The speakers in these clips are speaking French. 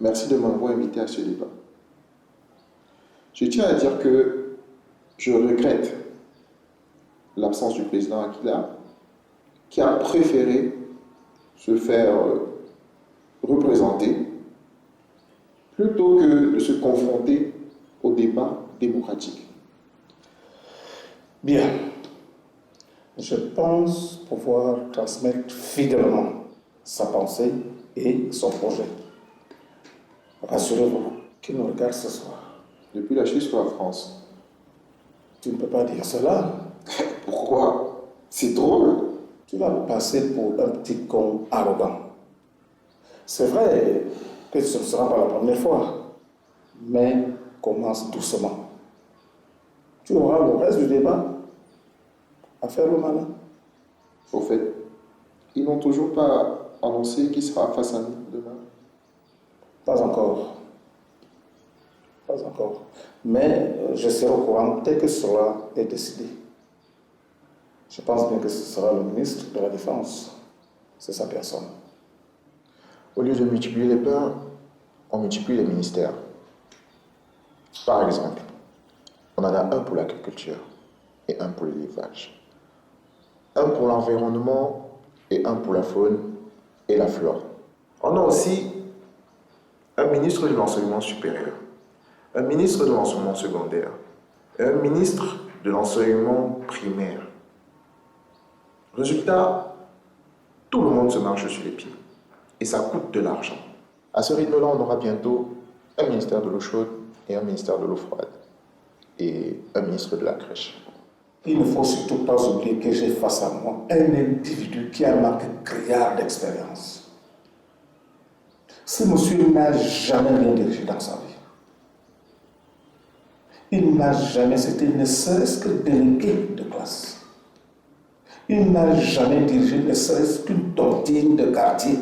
Merci de m'avoir invité à ce débat. Je tiens à dire que je regrette l'absence du président Akila, qui a préféré se faire représenter plutôt que de se confronter au débat démocratique. Bien. Je pense pouvoir transmettre fidèlement sa pensée et son projet. Rassurez-vous qu'il nous regarde ce soir. Depuis la chute sur la France. Tu ne peux pas dire cela. Pourquoi? C'est drôle. Tu vas me passer pour un petit con arrogant. C'est vrai que ce ne sera pas la première fois, mais commence doucement. Tu auras le reste du débat à faire le malin. Au fait, ils n'ont toujours pas annoncé qui sera face à nous demain. Pas encore. Pas encore. Mais je serai au courant dès que cela est décidé. Je pense bien que ce sera le ministre de la Défense. C'est sa personne. Au lieu de multiplier les pains, on multiplie les ministères. Par exemple, on en a un pour l'agriculture et un pour l'élevage. Un pour l'environnement et un pour la faune et la flore. On a aussi un ministre de l'enseignement supérieur, un ministre de l'enseignement secondaire et un ministre de l'enseignement primaire. Résultat, tout le monde se marche sur les pieds et ça coûte de l'argent. À ce rythme-là, on aura bientôt un ministère de l'eau chaude et un ministère de l'eau froide et un ministre de la crèche. Il ne faut surtout pas oublier que j'ai face à moi un individu qui a marqué criard d'expérience. Ce monsieur n'a jamais rien dirigé dans sa vie. Il n'a jamais été ne serait-ce que délégué de classe. Il n'a jamais dirigé ne serait-ce qu'une tontine de quartier.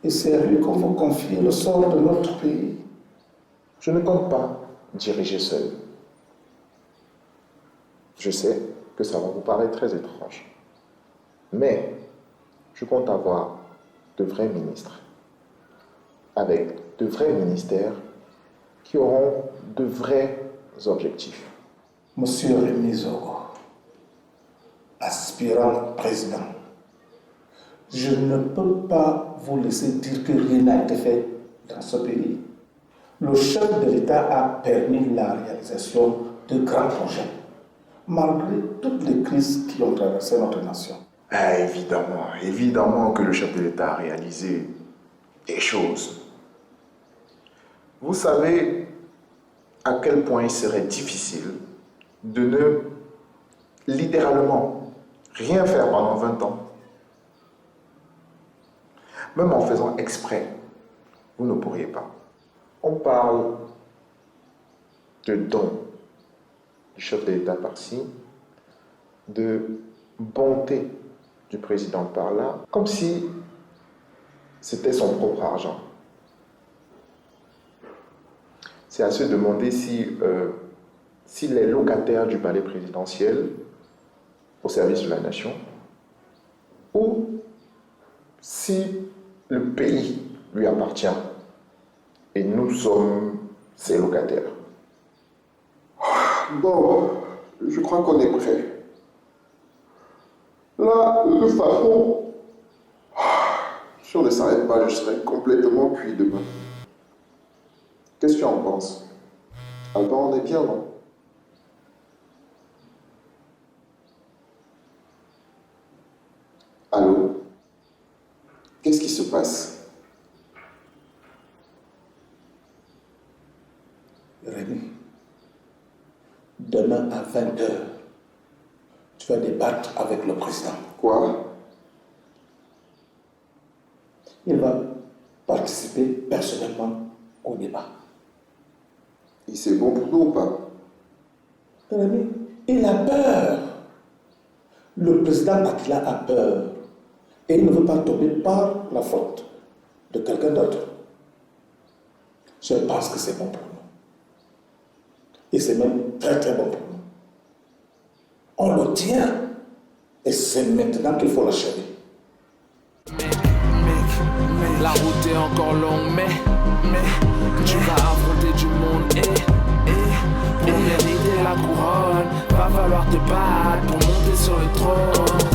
Et c'est à lui qu'on va confier le sort de notre pays. Je ne compte pas diriger seul. Je sais que ça va vous paraître très étrange, mais je compte avoir de vrais ministres, avec de vrais ministères qui auront de vrais objectifs. Monsieur Rémi Zogo, aspirant président, je ne peux pas vous laisser dire que rien n'a été fait dans ce pays. Le chef de l'État a permis la réalisation de grands projets, malgré toutes les crises qui ont traversé notre nation. Évidemment que le chef de l'État a réalisé des choses. Vous savez à quel point il serait difficile de ne littéralement rien faire pendant 20 ans. Même en faisant exprès, vous ne pourriez pas. On parle de dons du chef de l'État par-ci, de bonté du président par-là, comme si c'était son propre argent. C'est à se demander s'il est locataire du palais présidentiel au service de la nation ou si le pays lui appartient et nous sommes ses locataires. Bon, je crois qu'on est prêt. Là, de toute façon, si on ne s'arrête pas, je serai complètement cuit demain. Qu'est-ce que tu en penses? Alban, on est bien, non? Allô? Qu'est-ce qui se passe? Rémi, demain à 20h, tu vas débattre avec le président. Quoi? Il va participer personnellement au débat. Et c'est bon pour nous ou pas? Rémi, il a peur. Le président Akila a peur. Et il ne veut pas tomber par la faute de quelqu'un d'autre. Je pense que c'est bon pour nous. Et c'est même très très bon pour nous. On le tient. Et c'est maintenant qu'il faut l'achever. Make La route est encore longue, mais tu vas affronter du monde pour mériter la couronne, va falloir te battre pour monter sur le trône.